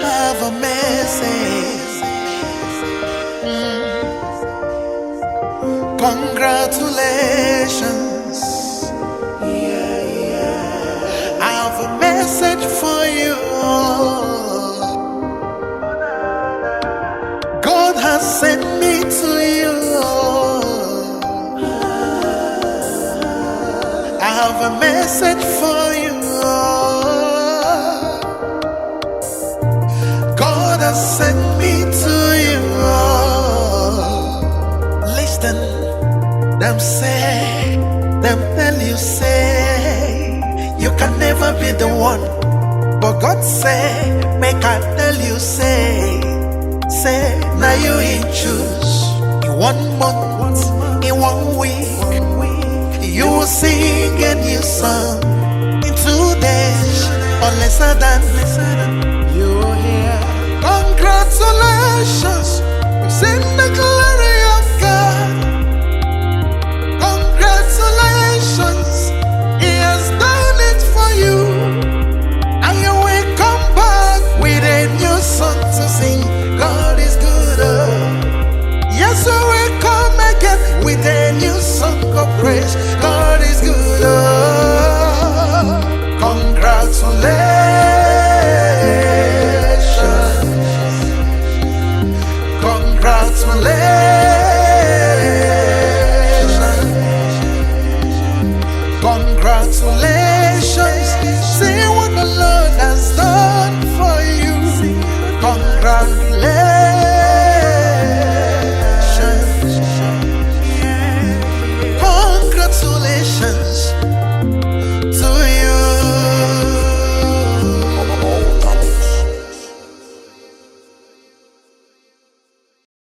Have a message. Congratulations. I have a message for you. God has sent me to you. I have a message for you. God has sent me to you. Listen, them tell you say you can never be the one. But God say, make I tell you say now you in choose. In 1 month, in 1 week, you will sing a new song. In 2 days, or lesser than you hear. Congratulations.